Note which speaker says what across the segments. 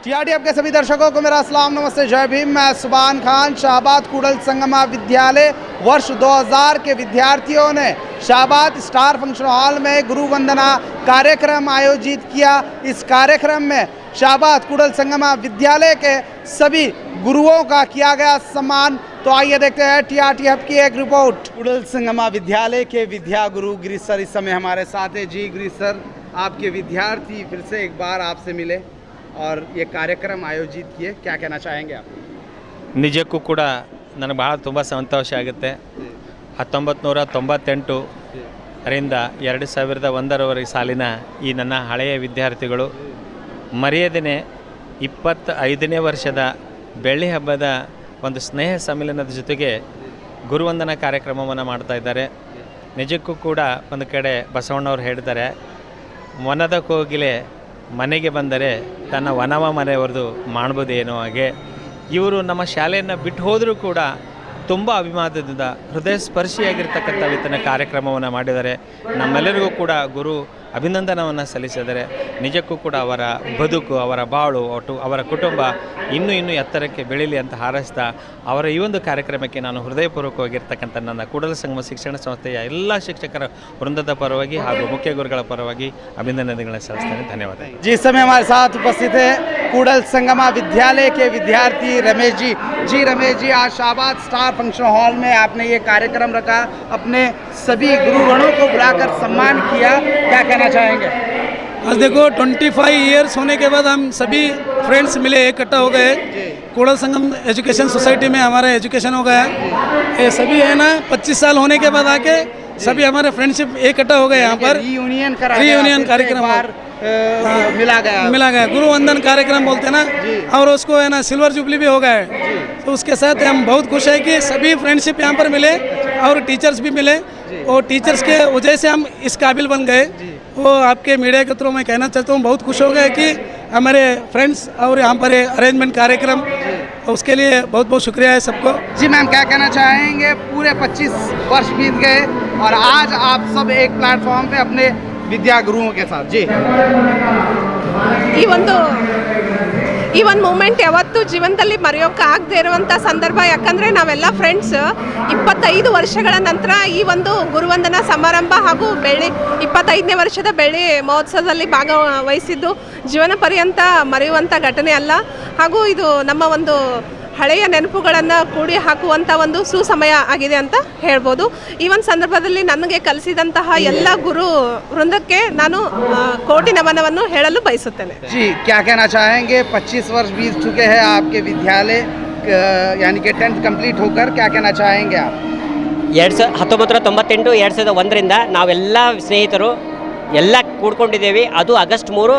Speaker 1: टीआरटीएफ के सभी दर्शकों को मेरा अस्सलाम नमस्ते जय भीम। मैं सुभान खान। शाहबाद कूडल संगमा विद्यालय वर्ष 2000 के विद्यार्थियों ने शाहबाद स्टार फंक्शन हॉल में गुरु वंदना कार्यक्रम आयोजित किया। इस कार्यक्रम में शाहबाद कूडल संगमा विद्यालय के सभी गुरुओं का किया गया सम्मान। तो आइए देखते हैं टीआरटीएफ की एक रिपोर्ट। कूडल संगमा विद्यालय के विद्या गुरु गिरीश सर इस समय हमारे साथ है। जी गिरीश सर, आपके विद्यार्थी फिर से एक बार आपसे मिले और ये कार्यक्रम आयोजित किए, क्या कहना चाहेंगे आप?
Speaker 2: ನಿಜಕ್ಕೂ ಕೂಡ ನನಗೆ ಭಾಳ ತುಂಬ ಸಂತೋಷ ಆಗುತ್ತೆ. 1998 ರಿಂದ 2001ರವರೆಗೆ ಸಾಲಿನ ಈ ನನ್ನ ಹಳೆಯ ವಿದ್ಯಾರ್ಥಿಗಳು ಮರೆಯದೇ 25ನೇ ವರ್ಷದ ಬೆಳ್ಳಿ ಹಬ್ಬದ ಒಂದು ಸ್ನೇಹ ಸಮ್ಮಿಲನದ ಜೊತೆಗೆ ಗುರುವಂದನಾ ಕಾರ್ಯಕ್ರಮವನ್ನು ಮಾಡ್ತಾ ಇದ್ದಾರೆ. ನಿಜಕ್ಕೂ ಕೂಡ ಒಂದು ಕಡೆ ಬಸವಣ್ಣವ್ರು ಹೇಳ್ತಾರೆ, ವನದ ಕೋಗಿಲೆ ಮನೆಗೆ ಬಂದರೆ ತನ್ನ ವನವ ಮನೆಯವರದು ಮಾಡ್ಬೋದೇನೋ ಹಾಗೆ ಇವರು ನಮ್ಮ ಶಾಲೆಯನ್ನು ಬಿಟ್ಟು ಹೋದರೂ ಕೂಡ ತುಂಬ ಅಭಿಮಾನದಿಂದ ಹೃದಯ ಸ್ಪರ್ಶಿಯಾಗಿರ್ತಕ್ಕಂಥ ವಿತ್ತನ ಕಾರ್ಯಕ್ರಮವನ್ನು ಮಾಡಿದ್ದಾರೆ. ನಮ್ಮೆಲ್ಲರಿಗೂ ಕೂಡ ಗುರು ಅಭಿನಂದನವನ್ನು ಸಲ್ಲಿಸಿದ್ದಾರೆ. ನಿಜಕ್ಕೂ ಕೂಡ ಅವರ ಬದುಕು, ಅವರ ಬಾಳು, ಒಟ್ಟು ಅವರ ಕುಟುಂಬ ಇನ್ನೂ ಎತ್ತರಕ್ಕೆ ಬೆಳೀಲಿ ಅಂತ ಹಾರೈಸ್ತಾ ಅವರ ಈ ಒಂದು ಕಾರ್ಯಕ್ರಮಕ್ಕೆ ನಾನು ಹೃದಯಪೂರ್ವಕವಾಗಿರ್ತಕ್ಕಂಥ ನನ್ನ ಕೂಡಲ ಸಂಗಮ ಶಿಕ್ಷಣ ಸಂಸ್ಥೆಯ ಎಲ್ಲ ಶಿಕ್ಷಕರ ವೃಂದದ ಪರವಾಗಿ ಹಾಗೂ ಮುಖ್ಯ ಗುರುಗಳ ಪರವಾಗಿ ಅಭಿನಂದನೆಗಳನ್ನು ಸಲ್ಲಿಸ್ತೇನೆ. ಧನ್ಯವಾದ.
Speaker 1: जिस समय हमारे साथ उपस्थित है कूडल संगमा विद्यालय के विद्यार्थी रमेश जी। जी रमेश जी, आज शाहबाद स्टार फंक्शन हॉल में आपने ये कार्यक्रम रखा, अपने सभी गुरुगणों को बुलाकर सम्मान किया, क्या कहना चाहेंगे?
Speaker 3: आज देखो 25 ईयर्स होने के बाद हम सभी फ्रेंड्स मिले, इकट्ठा हो गए। कूडल संगम एजुकेशन सोसाइटी में हमारा एजुकेशन हो गया। ये सभी है ना 25 साल होने के बाद आके सभी हमारे फ्रेंडशिप इकट्ठा हो गए यहाँ पर। रीयूनियन कार्यक्रम मिला गया गुरु वंदन कार्यक्रम बोलते हैं ना, और उसको है ना सिल्वर जुबली भी हो गया है। तो उसके साथ हम बहुत खुश है कि सभी फ्रेंडशिप यहाँ पर मिले और टीचर्स भी मिले, और टीचर्स के वजह से हम इस काबिल बन गए। वो आपके मीडिया के थ्रू मैं कहना चाहता हूँ, बहुत खुश हो गए कि हमारे फ्रेंड्स और यहाँ पर अरेंजमेंट कार्यक्रम, उसके लिए बहुत बहुत शुक्रिया है सबको।
Speaker 1: जी मैम, क्या कहना चाहेंगे? पूरे 25 वर्ष बीत गए और आज आप सब एक प्लेटफॉर्म पे अपने विद्या गुरुओं के साथ। जी,
Speaker 4: ಈ ಒಂದು ಮೂಮೆಂಟ್ ಯಾವತ್ತೂ ಜೀವನದಲ್ಲಿ ಮರೆಯೋಕ್ಕಾಗದೇ ಇರುವಂಥ ಸಂದರ್ಭ. ಯಾಕಂದರೆ ನಾವೆಲ್ಲ ಫ್ರೆಂಡ್ಸ್ 25 ವರ್ಷಗಳ ನಂತರ ಈ ಒಂದು ಗುರುವಂದನಾ ಸಮಾರಂಭ ಹಾಗೂ 25ನೇ ವರ್ಷದ ಬೆಳ್ಳಿ ಮಹೋತ್ಸವದಲ್ಲಿ ಭಾಗವಹಿಸಿದ್ದು ಜೀವನ ಪರ್ಯಂತ ಮರೆಯುವಂಥ ಘಟನೆ ಅಲ್ಲ. ಹಾಗೂ ಇದು ನಮ್ಮ ಒಂದು ಹಳೆಯ ನೆನಪುಗಳನ್ನು ಕೂಡಿ ಹಾಕುವಂಥ ಒಂದು ಸುಸಮಯ ಆಗಿದೆ ಅಂತ ಹೇಳ್ಬೋದು. ಈ ಒಂದು ಸಂದರ್ಭದಲ್ಲಿ ನನಗೆ ಕಲಿಸಿದಂತಹ ಎಲ್ಲ ಗುರು ವೃಂದಕ್ಕೆ ನಾನು ಕೋಟಿ ನಮನವನ್ನು ಹೇಳಲು ಬಯಸುತ್ತೇನೆ.
Speaker 1: जी, क्या कहना चाहेंगे? 25 वर्ष बीत चुके हैं आपके विद्यालय यानी कि 10th कंप्लीट होकर, क्या कहना चाहेंगे आप?
Speaker 5: 1998 2001ರಿಂದ ನಾವೆಲ್ಲ ಸ್ನೇಹಿತರು ಎಲ್ಲ ಕೂಡ್ಕೊಂಡಿದ್ದೇವೆ. ಅದು ಆಗಸ್ಟ್ 3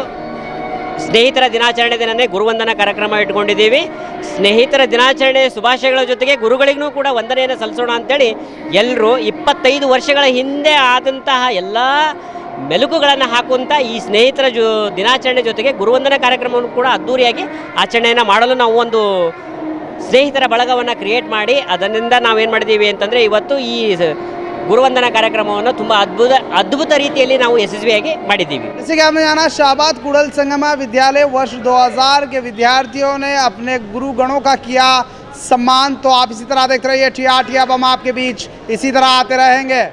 Speaker 5: ಸ್ನೇಹಿತರ ದಿನಾಚರಣೆ ದಿನವೇ ಗುರುವಂದನಾ ಕಾರ್ಯಕ್ರಮ ಇಟ್ಕೊಂಡಿದ್ದೀವಿ. ಸ್ನೇಹಿತರ ದಿನಾಚರಣೆ ಶುಭಾಶಯಗಳ ಜೊತೆಗೆ ಗುರುಗಳಿಗೂ ಕೂಡ ವಂದನೆಯನ್ನು ಸಲ್ಲಿಸೋಣ ಅಂತೇಳಿ ಎಲ್ಲರೂ 25 ವರ್ಷಗಳ ಹಿಂದೆ ಆದಂತಹ ಎಲ್ಲ ಮೆಲುಕುಗಳನ್ನು ಹಾಕುವಂಥ ಈ ಸ್ನೇಹಿತರ ದಿನಾಚರಣೆ ಜೊತೆಗೆ ಗುರುವಂದನಾ ಕಾರ್ಯಕ್ರಮವನ್ನು ಕೂಡ ಅದ್ದೂರಿಯಾಗಿ ಆಚರಣೆಯನ್ನು ಮಾಡಲು ನಾವು ಒಂದು ಸ್ನೇಹಿತರ ಬಳಗವನ್ನು ಕ್ರಿಯೇಟ್ ಮಾಡಿ ಅದರಿಂದ ನಾವೇನು ಮಾಡಿದ್ದೀವಿ ಅಂತಂದರೆ ಇವತ್ತು ಈ ಗುರುವಂದನಾ ಕಾರ್ಯಕ್ರಮವನ್ನು ತುಂಬ ಅದ್ಭುತ ರೀತಿಯಲ್ಲಿ ನಾವು ಯಶಸ್ವಿಯಾಗಿ ಮಾಡಿದ್ದೀವಿ.
Speaker 1: जैसे कि हमें जाना, शाहबाद कूडल संगमा विद्यालय वर्ष 2000 के विद्यार्थियों ने अपने गुरुगणों का किया सम्मान। तो आप इसी तरह देखते रहिए टीआरटीएफ, हम आपके बीच इसी तरह आते रहेंगे।